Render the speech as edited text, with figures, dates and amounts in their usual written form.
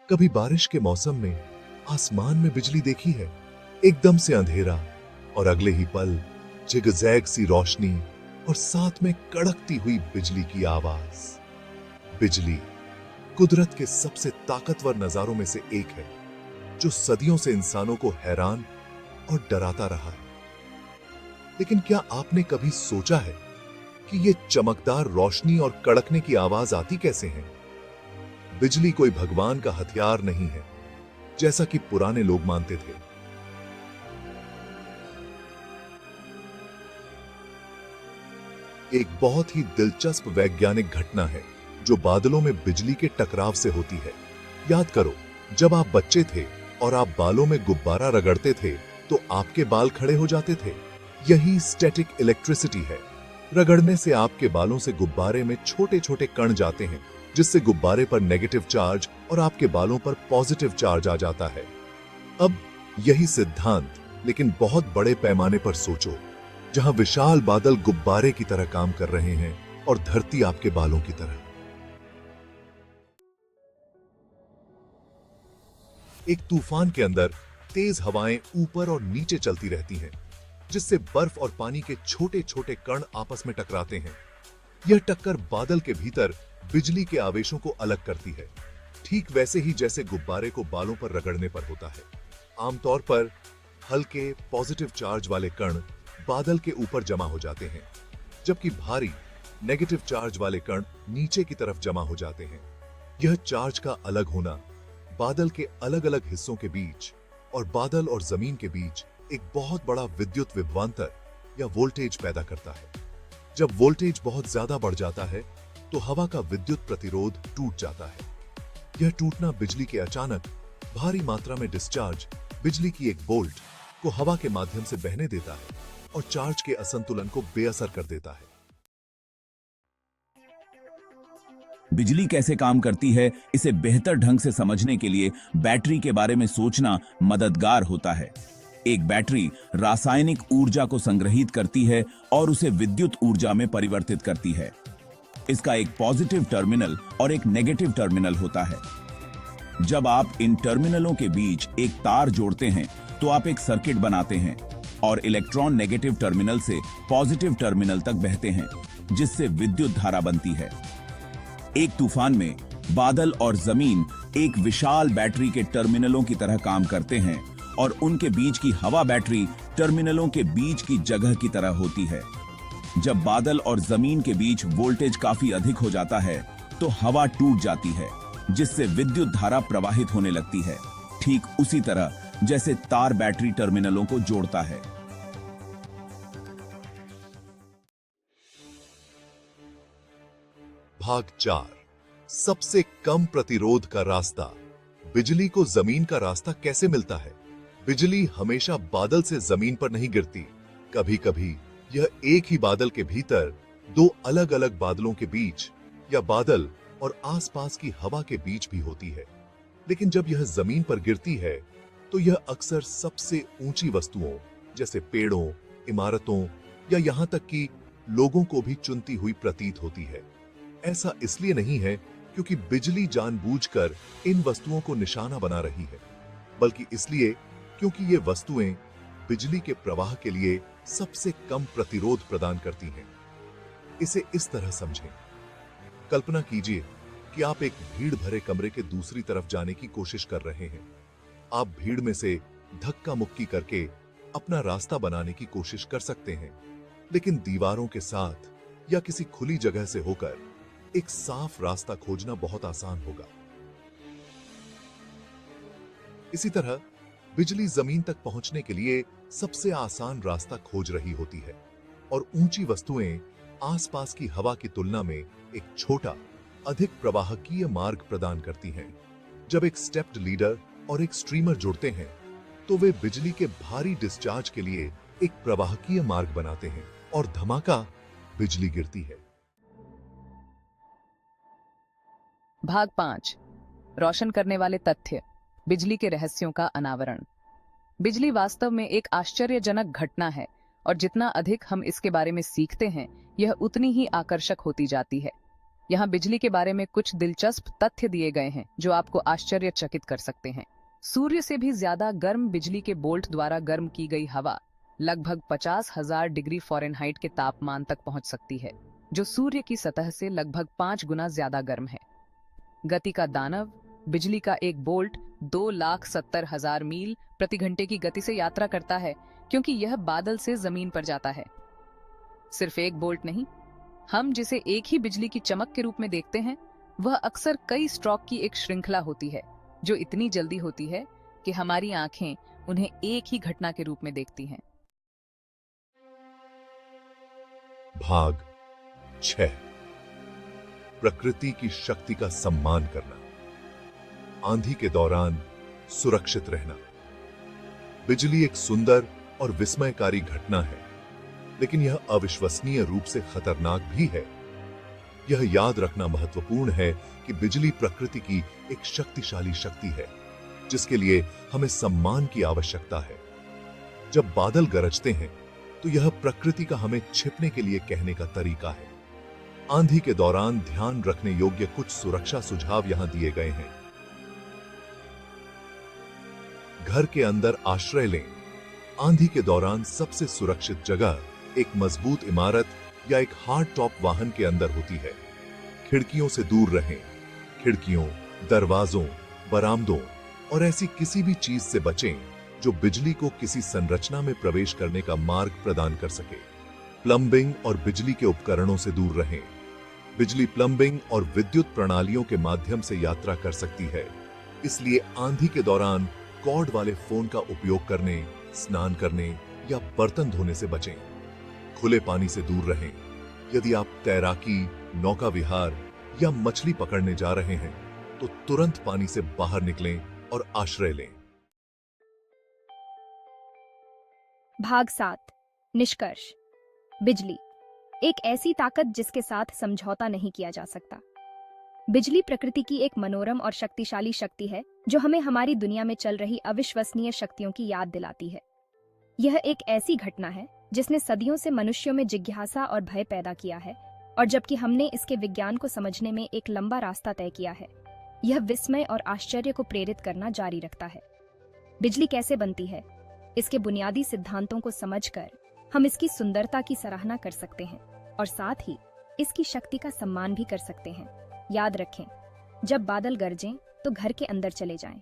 कभी बारिश के मौसम में आसमान में बिजली देखी है? एकदम से अंधेरा और अगले ही पल जिगजैग सी रोशनी और साथ में कड़कती हुई बिजली की आवाज। बिजली कुदरत के सबसे ताकतवर नजारों में से एक है, जो सदियों से इंसानों को हैरान और डराता रहा है। लेकिन क्या आपने कभी सोचा है कि ये चमकदार रोशनी और कड़कने की आवाज आती कैसे है? बिजली कोई भगवान का हथियार नहीं है, जैसा कि पुराने लोग मानते थे। एक बहुत ही दिलचस्प वैज्ञानिक घटना है जो बादलों में बिजली के टकराव से होती है। याद करो, जब आप बच्चे थे और आप बालों में गुब्बारा रगड़ते थे तो आपके बाल खड़े हो जाते थे। यही स्टैटिक इलेक्ट्रिसिटी है। रगड़ने से आपके बालों से गुब्बारे में छोटे छोटे कण जाते हैं, जिससे गुब्बारे पर नेगेटिव चार्ज और आपके बालों पर पॉजिटिव चार्ज आ जाता है। अब यही सिद्धांत लेकिन बहुत बड़े पैमाने पर सोचो, जहां विशाल बादल गुब्बारे की तरह काम कर रहे हैं और धरती आपके बालों की तरह। एक तूफान के अंदर तेज हवाएं ऊपर और नीचे चलती रहती हैं, जिससे बर्फ और पानी के छोटे छोटे कण आपस में टकराते हैं। यह टक्कर बादल के भीतर बिजली के आवेशों को अलग करती है, ठीक वैसे ही जैसे गुब्बारे को बालों पर रगड़ने पर होता है। आमतौर पर हल्के पॉजिटिव चार्ज वाले कण बादल के ऊपर जमा हो जाते हैं, जबकि भारी नेगेटिव चार्ज वाले कण नीचे की तरफ जमा हो जाते हैं। यह चार्ज का अलग होना बादल के अलग अलग हिस्सों के बीच और बादल और जमीन के बीच एक बहुत बड़ा विद्युत विभवांतर या वोल्टेज पैदा करता है। जब वोल्टेज बहुत ज्यादा बढ़ जाता है तो हवा का विद्युत प्रतिरोध टूट जाता है। यह टूटना बिजली के अचानक भारी मात्रा में डिस्चार्ज बिजली की एक बोल्ट को हवा के माध्यम से बहने देता है और चार्ज के असंतुलन को बेअसर कर देता है। बिजली कैसे काम करती है, इसे बेहतर ढंग से समझने के लिए बैटरी के बारे में सोचना मददगार होता है। एक बैटरी रासायनिक ऊर्जा को संग्रहित करती है और उसे विद्युत ऊर्जा में परिवर्तित करती है। इसका एक पॉजिटिव टर्मिनल और एक नेगेटिव टर्मिनल होता है। जब आप इन टर्मिनलों के बीच एक तार जोड़ते हैं तो आप एक सर्किट बनाते हैं और इलेक्ट्रॉन नेगेटिव टर्मिनल से पॉजिटिव टर्मिनल तक बहते हैं, जिससे विद्युत धारा बनती है। एक तूफान में बादल और जमीन एक विशाल बैटरी के टर्मिनलों की तरह काम करते हैं और उनके बीच की हवा बैटरी टर्मिनलों के बीच की जगह की तरह होती है। जब बादल और जमीन के बीच वोल्टेज काफी अधिक हो जाता है तो हवा टूट जाती है, जिससे विद्युत धारा प्रवाहित होने लगती है, ठीक उसी तरह जैसे तार बैटरी टर्मिनलों को जोड़ता है। भाग 4, सबसे कम प्रतिरोध का रास्ता। बिजली को जमीन का रास्ता कैसे मिलता है? बिजली हमेशा बादल से जमीन पर नहीं गिरती। कभी कभी यह एक ही बादल के भीतर दो अलग अलग बादलों के बीच या बादल और आसपास की हवा के बीच भी होती है। लेकिन जब यह जमीन पर गिरती है तो यह अक्सर सबसे ऊंची वस्तुओं जैसे पेड़ों, इमारतों या यहां तक कि लोगों को भी चुनती हुई प्रतीत होती है। ऐसा इसलिए नहीं है क्योंकि बिजली जानबूझकर इन वस्तुओं को निशाना बना रही है, बल्कि इसलिए क्योंकि ये वस्तुएं बिजली के प्रवाह के लिए सबसे कम प्रतिरोध प्रदान करती हैं। इसे इस तरह समझें। कल्पना कीजिए कि आप एक भीड़ भरे कमरे के दूसरी तरफ जाने की कोशिश कर रहे हैं। आप भीड़ में से धक्का मुक्की करके अपना रास्ता बनाने की कोशिश कर सकते हैं, लेकिन दीवारों के साथ या किसी खुली जगह से होकर एक साफ रास्ता खोजना बहुत आसान होगा। इसी तरह बिजली जमीन तक पहुंचने के लिए सबसे आसान रास्ता खोज रही होती है और ऊंची वस्तुएं आसपास की हवा की तुलना में एक छोटा, अधिक प्रवाहकीय मार्ग प्रदान करती हैं। जब एक स्टेप्ड लीडर और एक स्ट्रीमर जुड़ते हैं तो वे बिजली के भारी डिस्चार्ज के लिए एक प्रवाहकीय मार्ग बनाते हैं और धमाका, बिजली गिरती है। भाग 5, रोशन करने वाले तथ्य, बिजली के रहस्यों का अनावरण। बिजली वास्तव में एक आश्चर्यजनक घटना है और जितना अधिक हम इसके बारे में सीखते हैं, यह उतनी ही आकर्षक होती जाती है। यहाँ बिजली के बारे में कुछ दिलचस्प तथ्य दिए गए हैं जो आपको आश्चर्यचकित कर सकते हैं। सूर्य से भी ज्यादा गर्म बिजली के बोल्ट द्वारा गर्म की गई हवा लगभग 50,000 डिग्री फ़ारेनहाइट के तापमान तक पहुंच सकती है, जो सूर्य की सतह से लगभग 5 गुना ज्यादा गर्म है। गति का दानव, बिजली का एक बोल्ट 2,70,000 मील प्रति घंटे की गति से यात्रा करता है, क्योंकि यह बादल से जमीन पर जाता है। सिर्फ एक बोल्ट नहीं, हम जिसे एक ही बिजली की चमक के रूप में देखते हैं, वह अक्सर कई स्ट्रोक की एक श्रृंखला होती है, जो इतनी जल्दी होती है कि हमारी आंखें उन्हें एक ही घटना के रूप में देखती हैं। भाग 6 प्रकृति की शक्ति का सम्मान करना। आंधी के दौरान सुरक्षित रहना। बिजली एक सुंदर और विस्मयकारी घटना है, लेकिन यह अविश्वसनीय रूप से खतरनाक भी है। यह याद रखना महत्वपूर्ण है कि बिजली प्रकृति की एक शक्तिशाली शक्ति है, जिसके लिए हमें सम्मान की आवश्यकता है। जब बादल गरजते हैं, तो यह प्रकृति का हमें छिपने के लिए कहने का तरीका है। आंधी के दौरान ध्यान रखने योग्य कुछ सुरक्षा सुझाव यहां दिए गए हैं। घर के अंदर आश्रय लें। आंधी के दौरान सबसे सुरक्षित जगह एक मजबूत इमारत या एक हार्ड टॉप वाहन के अंदर होती है। खिड़कियों से दूर रहें। खिड़कियों, दरवाजों, बरामदों और ऐसी किसी भी चीज से बचें जो बिजली को किसी संरचना में प्रवेश करने का मार्ग प्रदान कर सके। प्लंबिंग और बिजली के उपकरणों से दूर रहें। बिजली प्लंबिंग और विद्युत प्रणालियों के माध्यम से यात्रा कर सकती है, इसलिए आंधी के दौरान कॉर्ड वाले फोन का उपयोग करने, स्नान करने या बर्तन धोने से बचें। खुले पानी से दूर रहें। यदि आप तैराकी, नौका विहार या मछली पकड़ने जा रहे हैं, तो तुरंत पानी से बाहर निकलें और आश्रय लें। भाग 7 निष्कर्ष। बिजली एक ऐसी ताकत जिसके साथ समझौता नहीं किया जा सकता। बिजली प्रकृति की एक मनोरम और शक्तिशाली शक्ति है जो हमें हमारी दुनिया में चल रही अविश्वसनीय शक्तियों की याद दिलाती है। यह एक ऐसी घटना है जिसने सदियों से मनुष्यों में जिज्ञासा और भय पैदा किया है, और जबकि हमने इसके विज्ञान को समझने में एक लंबा रास्ता तय किया है, यह विस्मय और आश्चर्य को प्रेरित करना जारी रखता है। बिजली कैसे बनती है, इसके बुनियादी सिद्धांतों को समझकर हम इसकी सुंदरता की सराहना कर सकते हैं और साथ ही इसकी शक्ति का सम्मान भी कर सकते हैं। याद रखें, जब बादल गरजें तो घर के अंदर चले जाएं।